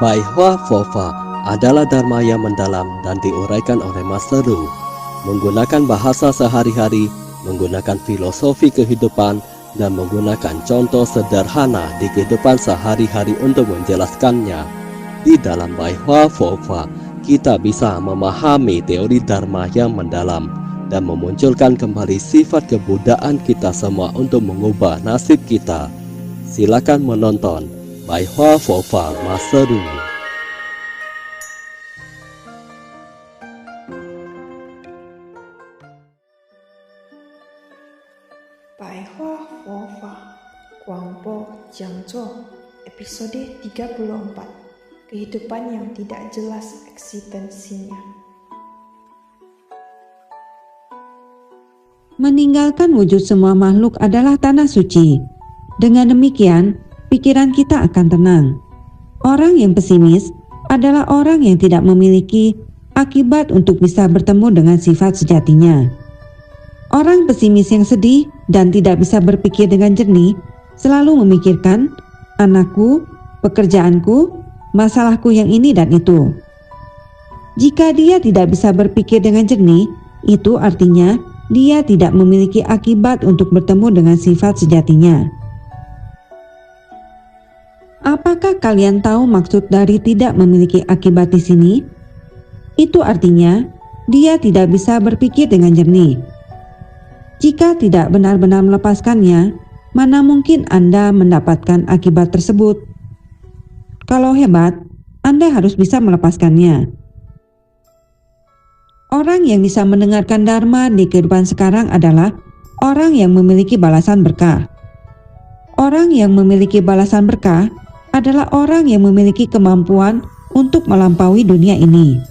Bai Hua Fofa adalah dharma yang mendalam dan diuraikan oleh Master Ru, menggunakan bahasa sehari-hari, menggunakan filosofi kehidupan, dan menggunakan contoh sederhana di kehidupan sehari-hari untuk menjelaskannya. Di dalam Bai Hua Fofa, kita bisa memahami teori dharma yang mendalam dan memunculkan kembali sifat kebudayaan kita semua untuk mengubah nasib kita. Silakan menonton Bai Hua Fofa Master Ru. Bai Hua Fofa Guangbo Jiangzuo episode 34 Kehidupan yang tidak jelas eksistensinya. Meninggalkan wujud semua makhluk adalah tanah suci. Dengan demikian, pikiran kita akan tenang. Orang yang pesimis adalah orang yang tidak memiliki akibat untuk bisa bertemu dengan sifat sejatinya. Orang pesimis yang sedih dan tidak bisa berpikir dengan jernih selalu memikirkan anakku, pekerjaanku, masalahku yang ini dan itu. Jika dia tidak bisa berpikir dengan jernih, itu artinya dia tidak memiliki akibat untuk bertemu dengan sifat sejatinya. Apakah kalian tahu maksud dari tidak memiliki akibat di sini? Itu artinya dia tidak bisa berpikir dengan jernih. Jika tidak benar-benar melepaskannya, mana mungkin Anda mendapatkan akibat tersebut? Kalau hebat, Anda harus bisa melepaskannya. Orang yang bisa mendengarkan dharma di kehidupan sekarang adalah orang yang memiliki balasan berkah. Orang yang memiliki balasan berkah adalah orang yang memiliki kemampuan untuk melampaui dunia ini.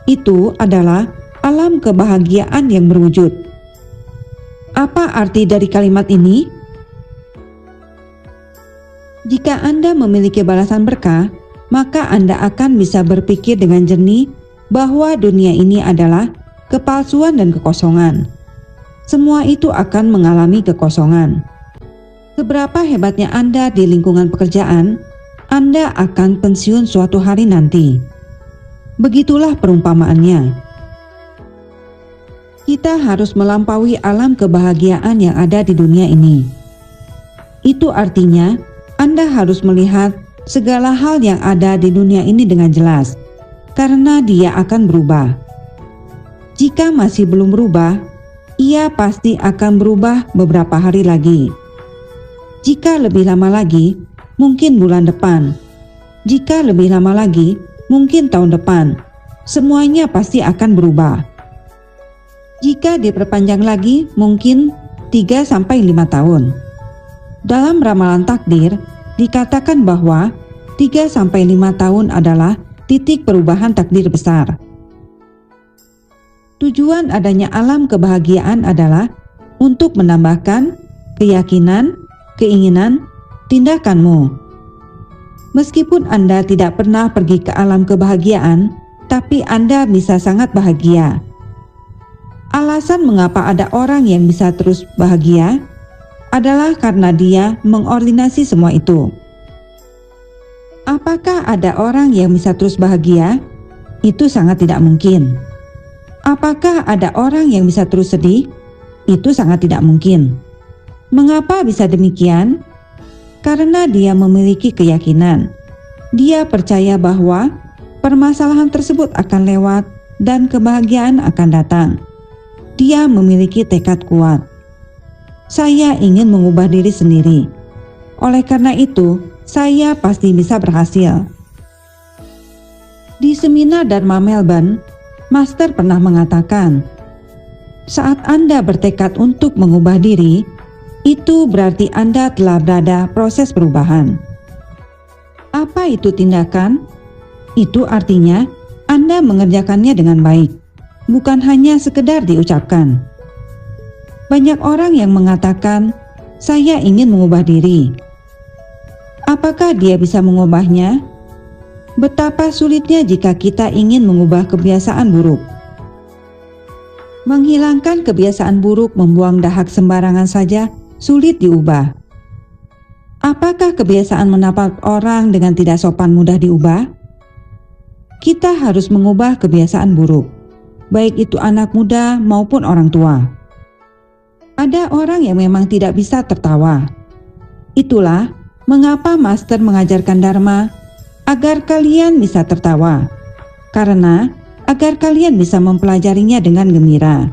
Itu adalah alam kebahagiaan yang berwujud. Apa arti dari kalimat ini? Jika Anda memiliki balasan berkah, maka Anda akan bisa berpikir dengan jernih bahwa dunia ini adalah kepalsuan dan kekosongan. Semua itu akan mengalami kekosongan. Seberapa hebatnya Anda di lingkungan pekerjaan, Anda akan pensiun suatu hari nanti. Begitulah perumpamaannya. Kita harus melampaui alam kebahagiaan yang ada di dunia ini. Itu artinya Anda harus melihat segala hal yang ada di dunia ini dengan jelas, karena dia akan berubah. Jika masih belum berubah, ia pasti akan berubah beberapa hari lagi. Jika lebih lama lagi, mungkin bulan depan. Jika lebih lama lagi, mungkin tahun depan. Semuanya pasti akan berubah. Jika diperpanjang lagi, mungkin 3-5 tahun. Dalam ramalan takdir, dikatakan bahwa 3-5 tahun adalah titik perubahan takdir besar. Tujuan adanya alam kebahagiaan adalah untuk menambahkan keyakinan, keinginan, tindakanmu. Meskipun Anda tidak pernah pergi ke alam kebahagiaan, tapi Anda bisa sangat bahagia. Alasan mengapa ada orang yang bisa terus bahagia adalah karena dia mengordinasi semua itu. Apakah ada orang yang bisa terus bahagia? Itu sangat tidak mungkin. Apakah ada orang yang bisa terus sedih? Itu sangat tidak mungkin. Mengapa bisa demikian? Karena dia memiliki keyakinan. Dia percaya bahwa permasalahan tersebut akan lewat dan kebahagiaan akan datang. Dia memiliki tekad kuat. Saya ingin mengubah diri sendiri. Oleh karena itu, saya pasti bisa berhasil. Di seminar Dharma Melbourne, Master pernah mengatakan, saat Anda bertekad untuk mengubah diri, itu berarti Anda telah berada proses perubahan. Apa itu tindakan? Itu artinya Anda mengerjakannya dengan baik, bukan hanya sekedar diucapkan. Banyak orang yang mengatakan, saya ingin mengubah diri. Apakah dia bisa mengubahnya? Betapa sulitnya jika kita ingin mengubah kebiasaan buruk. Menghilangkan kebiasaan buruk membuang dahak sembarangan saja sulit diubah. Apakah kebiasaan menapar orang dengan tidak sopan mudah diubah? Kita harus mengubah kebiasaan buruk, baik itu anak muda maupun orang tua. Ada orang yang memang tidak bisa tertawa. Itulah mengapa Master mengajarkan Dharma agar kalian bisa tertawa, karena agar kalian bisa mempelajarinya dengan gembira.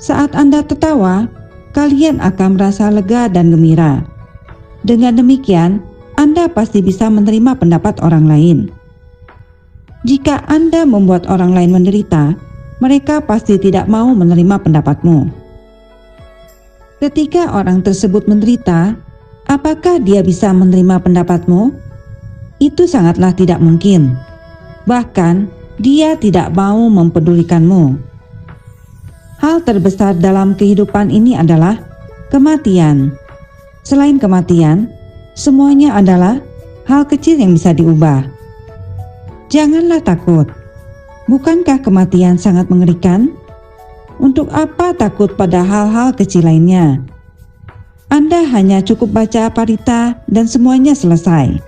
Saat Anda tertawa, kalian akan merasa lega dan gembira. Dengan demikian, Anda pasti bisa menerima pendapat orang lain. Jika Anda membuat orang lain menderita, mereka pasti tidak mau menerima pendapatmu. Ketika orang tersebut menderita, apakah dia bisa menerima pendapatmu? Itu sangatlah tidak mungkin. Bahkan, dia tidak mau mempedulikanmu. Hal terbesar dalam kehidupan ini adalah kematian. Selain kematian, semuanya adalah hal kecil yang bisa diubah. Janganlah takut. Bukankah kematian sangat mengerikan? Untuk apa takut pada hal-hal kecil lainnya? Anda hanya cukup baca parita dan semuanya selesai.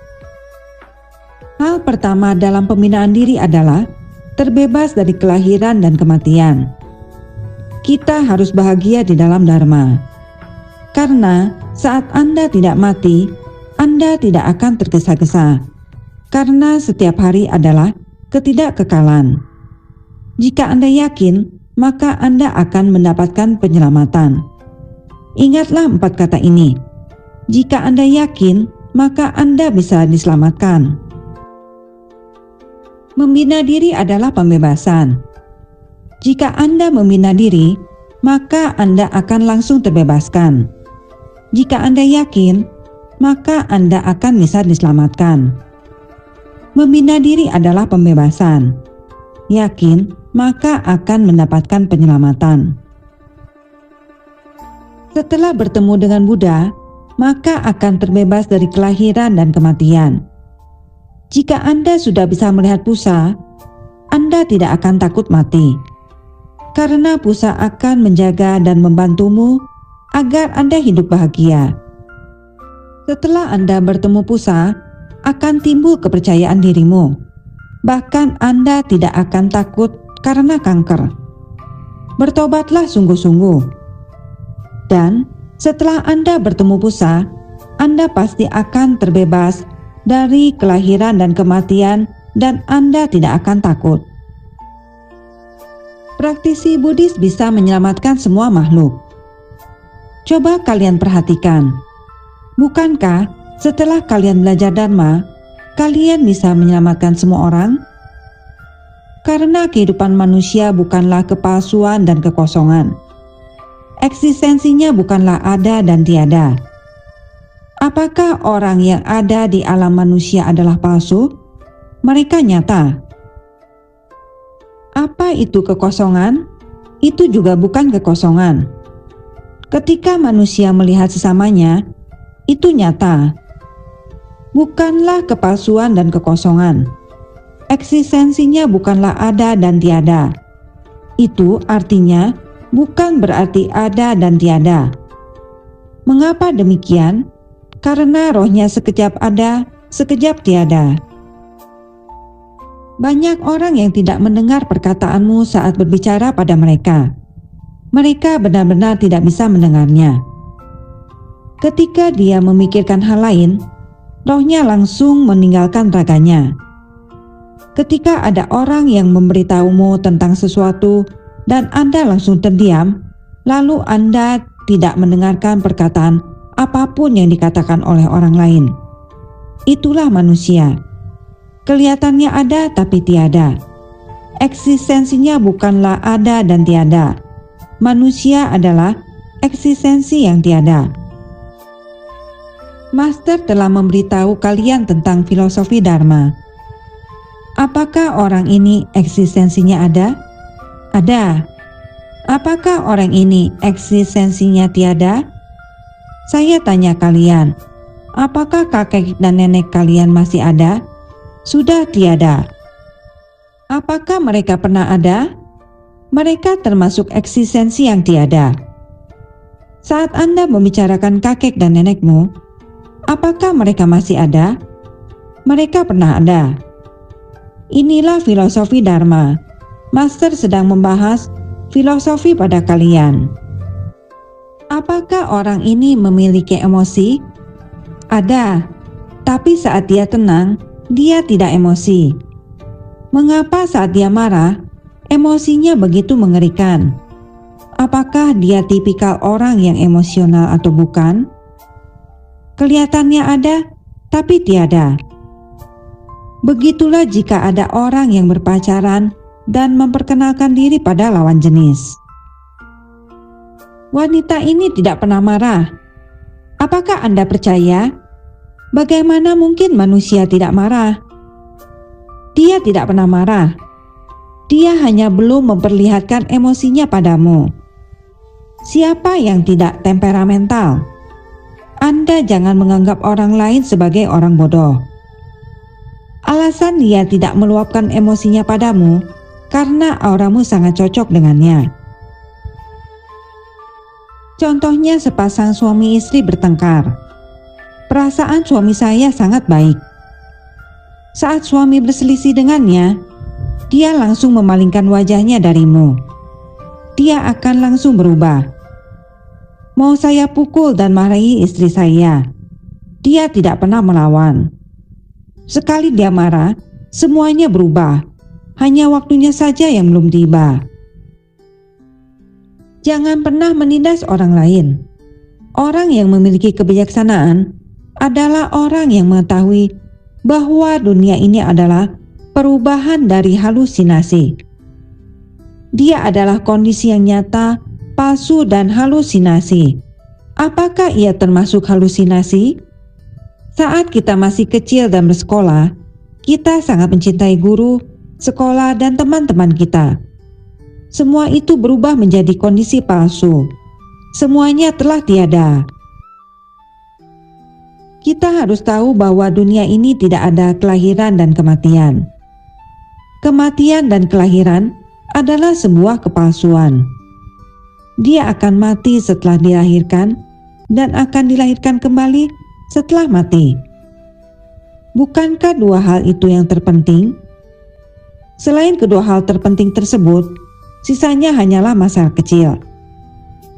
Hal pertama dalam pembinaan diri adalah terbebas dari kelahiran dan kematian. Kita harus bahagia di dalam Dharma. Karena saat Anda tidak mati, Anda tidak akan tergesa-gesa. Karena setiap hari adalah ketidakkekalan. Jika Anda yakin, maka Anda akan mendapatkan penyelamatan. Ingatlah 4 kata ini. Jika Anda yakin, maka Anda bisa diselamatkan. Membina diri adalah pembebasan. Jika Anda membina diri, maka Anda akan langsung terbebaskan. Jika Anda yakin, maka Anda akan bisa diselamatkan. Membina diri adalah pembebasan. Yakin, maka akan mendapatkan penyelamatan. Setelah bertemu dengan Buddha, maka akan terbebas dari kelahiran dan kematian. Jika Anda sudah bisa melihat Pusa, Anda tidak akan takut mati. Karena Pusa akan menjaga dan membantumu agar Anda hidup bahagia. Setelah Anda bertemu Pusa, akan timbul kepercayaan dirimu. Bahkan Anda tidak akan takut karena kanker. Bertobatlah sungguh-sungguh. Dan setelah Anda bertemu Pusa, Anda pasti akan terbebas dari kelahiran dan kematian dan Anda tidak akan takut. Praktisi Buddhis bisa menyelamatkan semua makhluk. Coba kalian perhatikan, bukankah setelah kalian belajar Dharma, kalian bisa menyelamatkan semua orang? Karena kehidupan manusia bukanlah kepalsuan dan kekosongan. Eksistensinya bukanlah ada dan tiada. Apakah orang yang ada di alam manusia adalah palsu? Mereka nyata. Apa itu kekosongan? Itu juga bukan kekosongan. Ketika manusia melihat sesamanya, itu nyata. Bukanlah kepalsuan dan kekosongan. Eksistensinya bukanlah ada dan tiada. Itu artinya bukan berarti ada dan tiada. Mengapa demikian? Karena rohnya sekejap ada, sekejap tiada. Banyak orang yang tidak mendengar perkataanmu saat berbicara pada mereka. Mereka benar-benar tidak bisa mendengarnya. Ketika dia memikirkan hal lain, rohnya langsung meninggalkan raganya. Ketika ada orang yang memberitahumu tentang sesuatu dan Anda langsung terdiam, lalu Anda tidak mendengarkan perkataan apapun yang dikatakan oleh orang lain. Itulah manusia. Kelihatannya ada tapi tiada. Eksistensinya bukanlah ada dan tiada. Manusia adalah eksistensi yang tiada. Master telah memberitahu kalian tentang filosofi Dharma. Apakah orang ini eksistensinya ada? Ada. Apakah orang ini eksistensinya tiada? Saya tanya kalian, apakah kakek dan nenek kalian masih ada? Sudah tiada. Apakah mereka pernah ada? Mereka termasuk eksistensi yang tiada. Saat Anda membicarakan kakek dan nenekmu, Apakah mereka masih ada? Mereka pernah ada. Inilah filosofi Dharma. Master sedang membahas filosofi pada kalian. Apakah orang ini memiliki emosi? Ada, tapi saat dia tenang, dia tidak emosi. Mengapa saat dia marah, emosinya begitu mengerikan? Apakah dia tipikal orang yang emosional atau bukan? Kelihatannya ada, tapi tiada. Begitulah jika ada orang yang berpacaran dan memperkenalkan diri pada lawan jenis. Wanita ini tidak pernah marah. Apakah Anda percaya? Bagaimana mungkin manusia tidak marah? Dia tidak pernah marah. Dia hanya belum memperlihatkan emosinya padamu. Siapa yang tidak temperamental? Anda jangan menganggap orang lain sebagai orang bodoh. Alasan dia tidak meluapkan emosinya padamu karena auramu sangat cocok dengannya. Contohnya sepasang suami istri bertengkar. Perasaan suami saya sangat baik. Saat suami berselisih dengannya, dia langsung memalingkan wajahnya darimu. Dia akan langsung berubah. Mau saya pukul dan marahi istri saya, dia tidak pernah melawan. Sekali dia marah, semuanya berubah. Hanya waktunya saja yang belum tiba. Jangan pernah menindas orang lain. Orang yang memiliki kebijaksanaan adalah orang yang mengetahui bahwa dunia ini adalah perubahan dari halusinasi. Dia adalah kondisi yang nyata, palsu, dan halusinasi. Apakah ia termasuk halusinasi? Saat kita masih kecil dan bersekolah, kita sangat mencintai guru, sekolah, dan teman-teman kita. Semua itu berubah menjadi kondisi palsu. Semuanya telah tiada. Kita harus tahu bahwa dunia ini tidak ada kelahiran dan kematian. Kematian dan kelahiran adalah sebuah kepalsuan. Dia akan mati setelah dilahirkan dan akan dilahirkan kembali setelah mati. Bukankah dua hal itu yang terpenting? Selain kedua hal terpenting tersebut, sisanya hanyalah masalah kecil.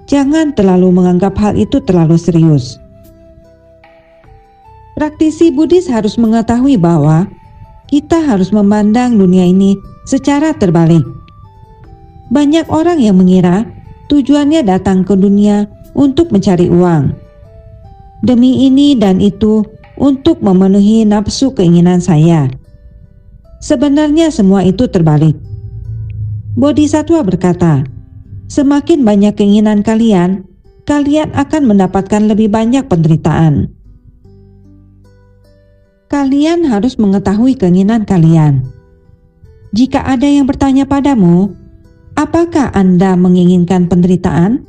Jangan terlalu menganggap hal itu terlalu serius. Praktisi Buddhis harus mengetahui bahwa kita harus memandang dunia ini secara terbalik. Banyak orang yang mengira tujuannya datang ke dunia untuk mencari uang. Demi ini dan itu untuk memenuhi nafsu keinginan saya. Sebenarnya semua itu terbalik. Bodhisattva berkata, semakin banyak keinginan kalian, kalian akan mendapatkan lebih banyak penderitaan. Kalian harus mengetahui keinginan kalian. Jika ada yang bertanya padamu, apakah Anda menginginkan penderitaan?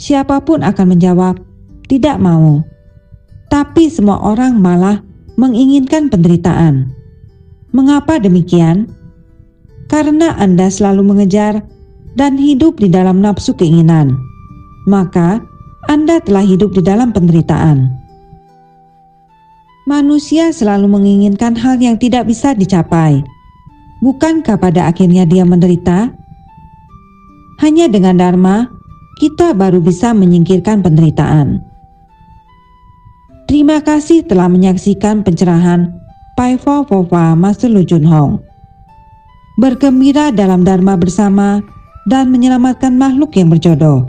Siapapun akan menjawab, tidak mau. Tapi semua orang malah menginginkan penderitaan. Mengapa demikian? Karena Anda selalu mengejar dan hidup di dalam nafsu keinginan. Maka Anda telah hidup di dalam penderitaan. Manusia selalu menginginkan hal yang tidak bisa dicapai. Bukankah pada akhirnya dia menderita? Hanya dengan Dharma, kita baru bisa menyingkirkan penderitaan. Terima kasih telah menyaksikan pencerahan Pai Pho Pho Pha Master Lu Jun Hong. Bergembira dalam Dharma bersama dan menyelamatkan makhluk yang berjodoh.